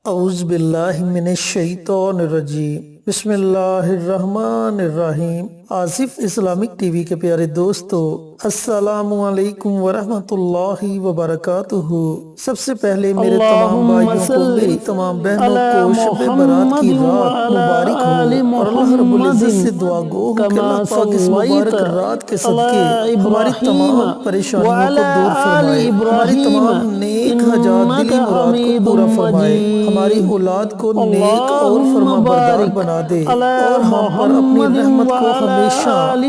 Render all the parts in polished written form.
اعوذ باللہ من الشیطان الرجیم بسم اللہ الرحمن الرحیم۔ آصف اسلامک ٹی وی کے پیارے دوستو، السلام علیکم ورحمۃ اللہ وبرکاتہ۔ سب سے پہلے میرے تمام بھائیوں کو، میری تمام بہنوں کو شب برات کی رات مبارک ہو، اور اللہ رب العزت سے دعا گو ہوں کہ اللہ پاک اس مبارک رات کے صدقے ہماری تمام پریشانیوں کو دور فرمائے، ہماری تمام نیک حاجات دلی مراد کو پورا فرمائے، ہماری اولاد کو نیک اور فرما بردار بنا دے، اور ہم پر اپنی رحمت کو ہمیشہ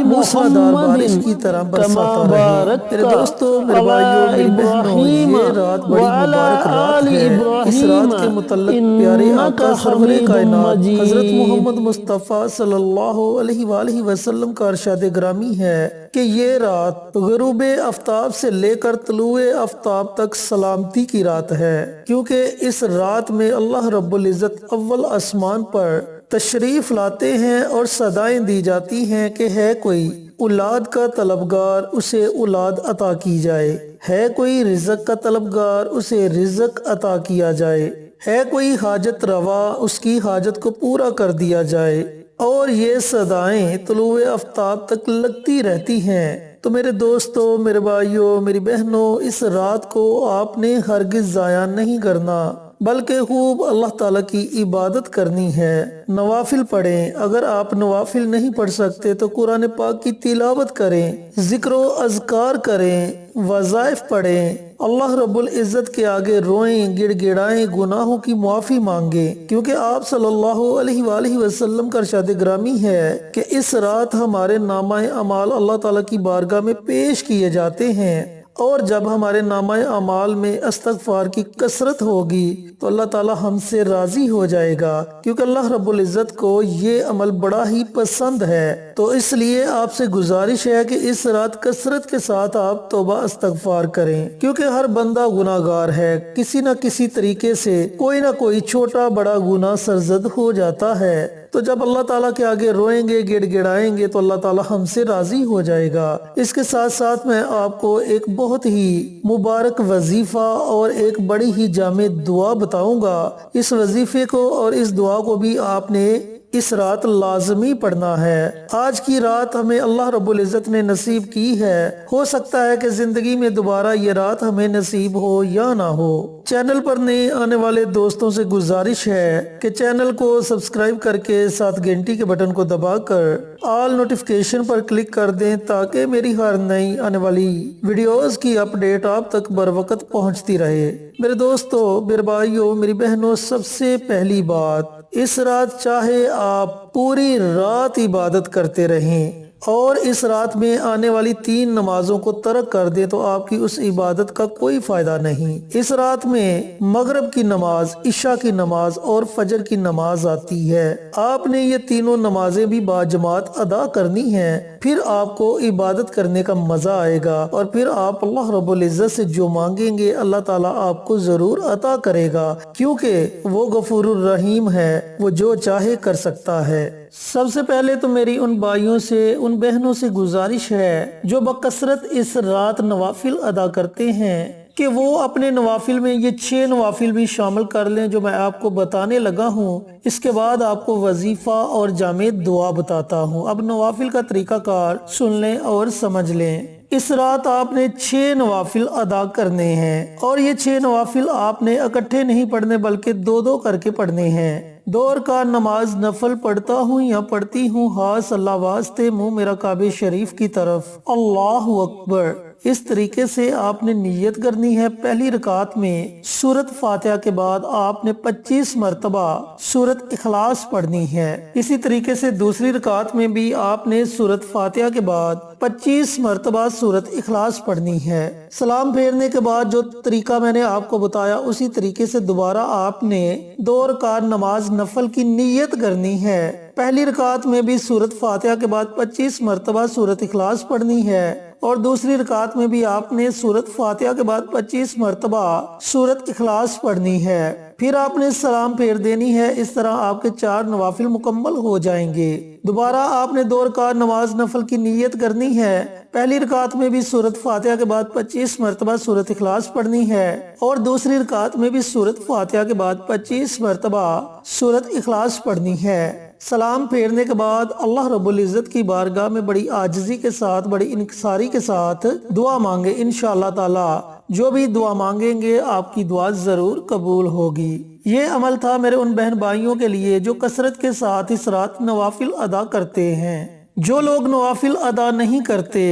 موسلادھار بارش کی طرح برساتا رہے۔ میرے دوستو، میرے بھائیوں، میری بہنوں، یہ رات بڑی مبارک رات ہے۔ اس رات کے متعلق پیارے آقا سرور کائنات حضرت محمد مصطفیٰ صلی اللہ علیہ وآلہ وسلم کا ارشاد گرامی ہے کہ یہ رات غروب آفتاب سے لے کر طلوع آفتاب تک سلامتی کی رات ہے، کیونکہ اس رات میں اللہ رب العزت اول آسمان پر تشریف لاتے ہیں اور صدائیں دی جاتی ہیں کہ ہے کوئی اولاد کا طلبگار، اسے اولاد عطا کی جائے، ہے کوئی رزق کا طلبگار، اسے رزق عطا کیا جائے، ہے کوئی حاجت روا، اس کی حاجت کو پورا کر دیا جائے، اور یہ صدائیں طلوع آفتاب تک لگتی رہتی ہیں۔ تو میرے دوستو، میرے بھائیوں، میری بہنوں، اس رات کو آپ نے ہرگز ضائع نہیں کرنا، بلکہ خوب اللہ تعالیٰ کی عبادت کرنی ہے۔ نوافل پڑھیں، اگر آپ نوافل نہیں پڑھ سکتے تو قرآن پاک کی تلاوت کریں، ذکر و اذکار کریں، وظائف پڑھیں، اللہ رب العزت کے آگے روئیں، گڑ گڑائیں، گناہوں کی معافی مانگیں، کیونکہ آپ صلی اللہ علیہ وآلہ وسلم کا ارشاد گرامی ہے کہ اس رات ہمارے نامہ اعمال اللہ تعالیٰ کی بارگاہ میں پیش کیے جاتے ہیں، اور جب ہمارے نامہ اعمال میں استغفار کی کثرت ہوگی تو اللہ تعالیٰ ہم سے راضی ہو جائے گا، کیونکہ اللہ رب العزت کو یہ عمل بڑا ہی پسند ہے۔ تو اس لیے آپ سے گزارش ہے کہ اس رات کثرت کے ساتھ آپ توبہ استغفار کریں، کیونکہ ہر بندہ گناہ گار ہے، کسی نہ کسی طریقے سے کوئی نہ کوئی چھوٹا بڑا گناہ سرزد ہو جاتا ہے۔ تو جب اللہ تعالیٰ کے آگے روئیں گے، گڑ گڑائیں گے، تو اللہ تعالیٰ ہم سے راضی ہو جائے گا۔ اس کے ساتھ ساتھ میں آپ کو ایک بہت ہی مبارک وظیفہ اور ایک بڑی ہی جامع دعا بتاؤں گا۔ اس وظیفے کو اور اس دعا کو بھی آپ نے اس رات لازمی پڑھنا ہے۔ آج کی رات ہمیں اللہ رب العزت نے نصیب کی ہے، ہو سکتا ہے کہ زندگی میں دوبارہ یہ رات ہمیں نصیب ہو یا نہ ہو۔ چینل پر نئے آنے والے دوستوں سے گزارش ہے کہ چینل کو سبسکرائب کر کے ساتھ گھنٹی کے بٹن کو دبا کر آل نوٹیفیکیشن پر کلک کر دیں، تاکہ میری ہر نئی آنے والی ویڈیوز کی اپڈیٹ آپ تک بر وقت پہنچتی رہے۔ میرے دوستو، میرے بھائیوں، میری بہنوں، سب سے پہلی بات، اس رات چاہے آپ پوری رات عبادت کرتے رہیں اور اس رات میں آنے والی 3 نمازوں کو ترک کر دیں تو آپ کی اس عبادت کا کوئی فائدہ نہیں۔ اس رات میں مغرب کی نماز، عشاء کی نماز اور فجر کی نماز آتی ہے۔ آپ نے یہ تینوں نمازیں بھی باجماعت ادا کرنی ہیں، پھر آپ کو عبادت کرنے کا مزہ آئے گا، اور پھر آپ اللہ رب العزت سے جو مانگیں گے اللہ تعالیٰ آپ کو ضرور عطا کرے گا، کیونکہ وہ غفور الرحیم ہے، وہ جو چاہے کر سکتا ہے۔ سب سے پہلے تو میری ان بھائیوں سے، ان بہنوں سے گزارش ہے جو بکثرت اس رات نوافل ادا کرتے ہیں، کہ وہ اپنے نوافل میں یہ 6 نوافل بھی شامل کر لیں جو میں آپ کو بتانے لگا ہوں۔ اس کے بعد آپ کو وظیفہ اور جامع دعا بتاتا ہوں۔ اب نوافل کا طریقہ کار سن لیں اور سمجھ لیں۔ اس رات آپ نے 6 نوافل ادا کرنے ہیں، اور یہ 6 نوافل آپ نے اکٹھے نہیں پڑھنے بلکہ 2 کر کے پڑھنے ہیں۔ 2 رکعت نماز نفل پڑھتا ہوں یا پڑھتی ہوں، ہاتھ اللہ واسطے، منہ میرا کعبہ شریف کی طرف، اللہ اکبر۔ اس طریقے سے آپ نے نیت کرنی ہے۔ پہلی رکعت میں سورۃ فاتحہ کے بعد آپ نے 25 مرتبہ سورۃ اخلاص پڑھنی ہے۔ اسی طریقے سے دوسری رکعت میں بھی آپ نے سورۃ فاتحہ کے بعد 25 مرتبہ سورۃ اخلاص پڑھنی ہے۔ سلام پھیرنے کے بعد جو طریقہ میں نے آپ کو بتایا، اسی طریقے سے دوبارہ آپ نے 2 رکعت نماز نفل کی نیت کرنی ہے۔ پہلی رکعت میں بھی سورۃ فاتحہ کے بعد 25 مرتبہ سورۃ اخلاص پڑھنی ہے، اور دوسری رکعت میں بھی آپ نے سورت فاتحہ کے بعد 25 مرتبہ سورت اخلاص پڑھنی ہے، پھر آپ نے سلام پھیر دینی ہے۔ اس طرح آپ کے 4 نوافل مکمل ہو جائیں گے۔ دوبارہ آپ نے 2 رکعت نماز نفل کی نیت کرنی ہے۔ پہلی رکعت میں بھی سورت فاتحہ کے بعد 25 مرتبہ سورت اخلاص پڑھنی ہے اور دوسری رکعت میں بھی سورت فاتحہ کے بعد 25 مرتبہ سورت اخلاص پڑھنی ہے۔ سلام پھیرنے کے بعد اللہ رب العزت کی بارگاہ میں بڑی عاجزی کے ساتھ، بڑی انکساری کے ساتھ دعا مانگے۔ انشاءاللہ تعالی جو بھی دعا مانگیں گے آپ کی دعا ضرور قبول ہوگی۔ یہ عمل تھا میرے ان بہن بھائیوں کے لیے جو کثرت کے ساتھ اس رات نوافل ادا کرتے ہیں۔ جو لوگ نوافل ادا نہیں کرتے،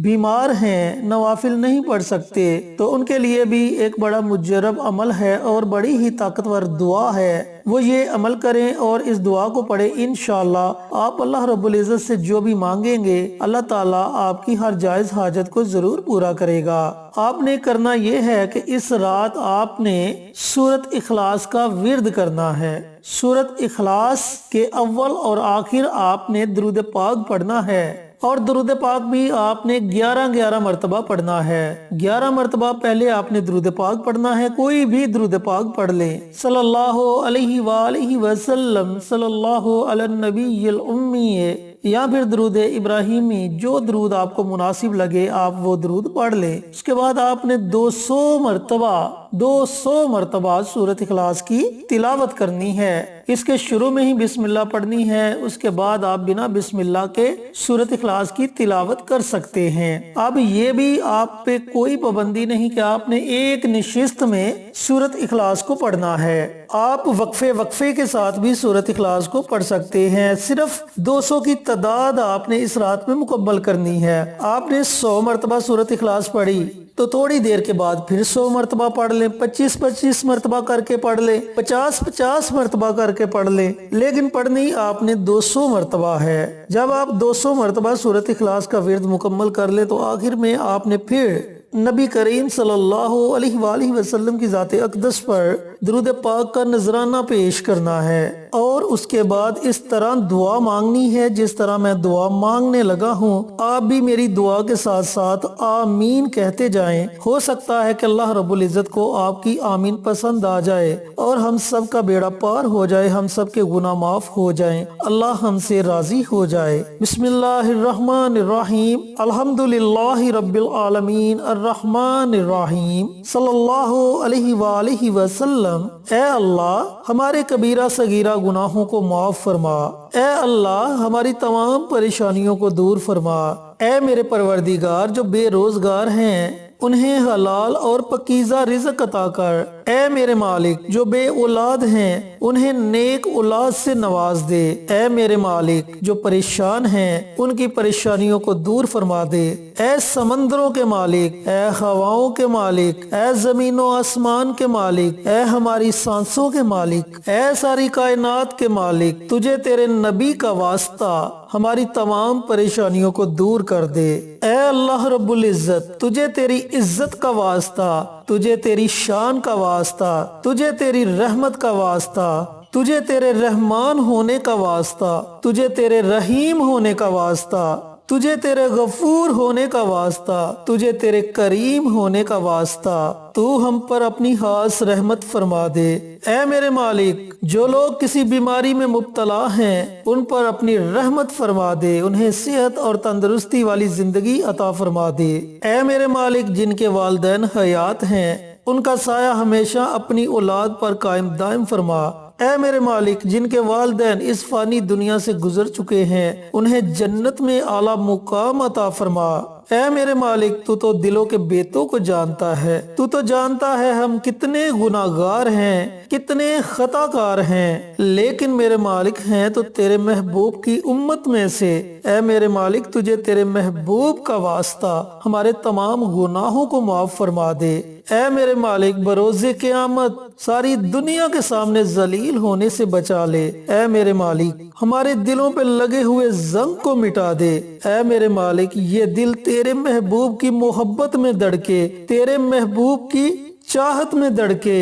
بیمار ہیں، نوافل نہیں پڑھ سکتے، تو ان کے لیے بھی ایک بڑا مجرب عمل ہے اور بڑی ہی طاقتور دعا ہے۔ وہ یہ عمل کریں اور اس دعا کو پڑھیں۔ انشاءاللہ آپ اللہ رب العزت سے جو بھی مانگیں گے اللہ تعالیٰ آپ کی ہر جائز حاجت کو ضرور پورا کرے گا۔ آپ نے کرنا یہ ہے کہ اس رات آپ نے سورت اخلاص کا ورد کرنا ہے۔ سورت اخلاص کے اول اور آخر آپ نے درود پاک پڑھنا ہے اور درود پاک بھی آپ نے 11 مرتبہ پڑھنا ہے۔ 11 مرتبہ پہلے آپ نے درود پاک پڑھنا ہے، کوئی بھی درود پاک پڑھ لیں۔ صلی اللہ علیہ وآلہ وسلم، صلی اللہ علی النبی الامی، یا پھر درود ابراہیمی، جو درود آپ کو مناسب لگے آپ وہ درود پڑھ لیں۔ اس کے بعد آپ نے 200 مرتبہ سورت اخلاص کی تلاوت کرنی ہے۔ اس کے شروع میں ہی بسم اللہ پڑھنی ہے، اس کے بعد آپ بنا بسم اللہ کے سورت اخلاص کی تلاوت کر سکتے ہیں۔ اب یہ بھی آپ پہ کوئی پابندی نہیں کہ آپ نے ایک نشست میں سورت اخلاص کو پڑھنا ہے، آپ وقفے کے ساتھ بھی سورت اخلاص کو پڑھ سکتے ہیں۔ صرف 200 کی تعداد آپ نے اس رات میں مکمل کرنی ہے۔ آپ نے 100 مرتبہ سورت اخلاص پڑھی تو تھوڑی دیر کے بعد پھر 100 مرتبہ پڑھ لیں، 25 مرتبہ کر کے پڑھ لیں، 50 مرتبہ کر کے پڑھ لیں، لیکن پڑھنی آپ نے 200 مرتبہ ہے۔ جب آپ 200 مرتبہ سورت اخلاص کا ورد مکمل کر لیں تو آخر میں آپ نے پھر نبی کریم صلی اللہ علیہ وآلہ وسلم کی ذات اقدس پر درود پاک کا نذرانہ پیش کرنا ہے اور اس کے بعد اس طرح دعا مانگنی ہے جس طرح میں دعا مانگنے لگا ہوں۔ آپ بھی میری دعا کے ساتھ ساتھ آمین کہتے جائیں، ہو سکتا ہے کہ اللہ رب العزت کو آپ کی آمین پسند آ جائے اور ہم سب کا بیڑا پار ہو جائے، ہم سب کے گناہ معاف ہو جائیں، اللہ ہم سے راضی ہو جائے۔ بسم اللہ الرحمن الرحیم، الحمدللہ رب العالمین، الرحمن الرحیم، صلی اللہ علیہ وآلہ وسلم۔ اے اللہ ہمارے کبیرہ صغیرہ گناہوں کو معاف فرما، اے اللہ ہماری تمام پریشانیوں کو دور فرما، اے میرے پروردگار جو بے روزگار ہیں انہیں حلال اور پکیزہ رزق عطا کر، اے میرے مالک جو بے اولاد ہیں انہیں نیک اولاد سے نواز دے، اے میرے مالک جو پریشان ہیں ان کی پریشانیوں کو دور فرما دے، اے سمندروں کے مالک، اے ہواؤں کے مالک، اے زمین و آسمان کے مالک، اے ہماری سانسوں کے مالک، اے ساری کائنات کے مالک، تجھے تیرے نبی کا واسطہ ہماری تمام پریشانیوں کو دور کر دے۔ اے اللہ رب العزت تجھے تیری عزت کا واسطہ، تجھے تیری شان کا واسطہ، تجھے تیری رحمت کا واسطہ، تجھے تیرے رحمان ہونے کا واسطہ، تجھے تیرے رحیم ہونے کا واسطہ، تجھے تیرے غفور ہونے کا واسطہ، تجھے تیرے کریم ہونے کا واسطہ، تو ہم پر اپنی خاص رحمت فرما دے۔ اے میرے مالک جو لوگ کسی بیماری میں مبتلا ہیں ان پر اپنی رحمت فرما دے، انہیں صحت اور تندرستی والی زندگی عطا فرما دے۔ اے میرے مالک جن کے والدین حیات ہیں ان کا سایہ ہمیشہ اپنی اولاد پر قائم دائم فرما۔ اے میرے مالک جن کے والدین اس فانی دنیا سے گزر چکے ہیں انہیں جنت میں اعلیٰ مقام عطا فرما۔ اے میرے مالک تو دلوں کے بیتوں کو جانتا ہے، تو جانتا ہے ہم کتنے گناہگار ہیں، کتنے خطا کار ہیں، لیکن میرے مالک ہیں تو تیرے محبوب کی امت میں سے۔ اے میرے مالک تجھے تیرے محبوب کا واسطہ ہمارے تمام گناہوں کو معاف فرما دے۔ اے میرے مالک بروز قیامت ساری دنیا کے سامنے ذلیل ہونے سے بچا لے۔ اے میرے مالک ہمارے دلوں پہ لگے ہوئے زنگ کو مٹا دے۔ اے میرے مالک یہ دل تیرے محبوب کی محبت میں دھڑکے، تیرے محبوب کی چاہت میں دھڑکے۔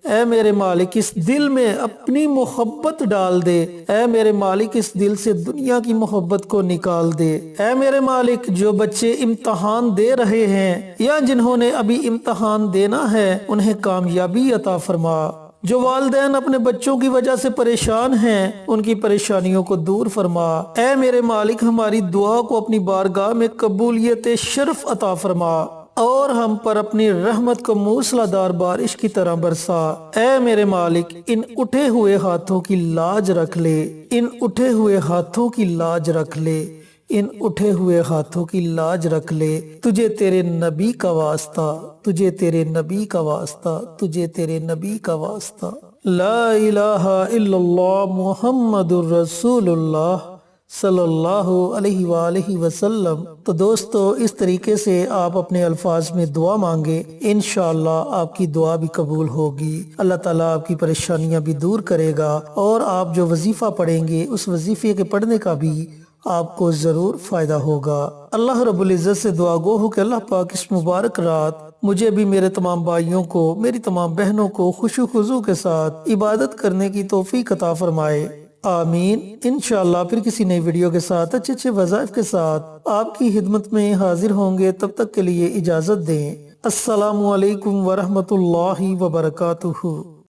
اے میرے مالک اس دل میں اپنی محبت ڈال دے، اے میرے مالک اس دل سے دنیا کی محبت کو نکال دے، اے میرے مالک جو بچے امتحان دے رہے ہیں یا جنہوں نے ابھی امتحان دینا ہے انہیں کامیابی عطا فرما، جو والدین اپنے بچوں کی وجہ سے پریشان ہیں ان کی پریشانیوں کو دور فرما، اے میرے مالک ہماری دعا کو اپنی بارگاہ میں قبولیت شرف عطا فرما اور ہم پر اپنی رحمت کو موسلا دار بارش کی طرح برسا، اے میرے مالک ان اٹھے ہوئے ہاتھوں کی لاج رکھ لے، ان اٹھے ہوئے ہاتھوں کی لاج رکھ لے، ان اٹھے ہوئے ہاتھوں کی لاج رکھ لے، تجھے تیرے نبی کا واسطہ، تجھے تیرے نبی کا واسطہ، تجھے تیرے نبی کا واسطہ، لا الہ الا اللہ محمد الرسول اللہ صلی اللہ علیہ وآلہ وسلم۔ تو دوستو اس طریقے سے آپ اپنے الفاظ میں دعا مانگے، انشاءاللہ آپ کی دعا بھی قبول ہوگی، اللہ تعالیٰ آپ کی پریشانیاں بھی دور کرے گا، اور آپ جو وظیفہ پڑھیں گے اس وظیفے کے پڑھنے کا بھی آپ کو ضرور فائدہ ہوگا۔ اللہ رب العزت سے دعا گو ہو کہ اللہ پاک اس مبارک رات مجھے بھی میرے تمام بھائیوں کو، میری تمام بہنوں کو خشوع و خضوع کے ساتھ عبادت کرنے کی توفیق عطا فرمائے، آمین۔ انشاءاللہ پھر کسی نئی ویڈیو کے ساتھ اچھے اچھے وظائف کے ساتھ آپ کی خدمت میں حاضر ہوں گے، تب تک کے لیے اجازت دیں۔ السلام علیکم ورحمۃ اللہ وبرکاتہ۔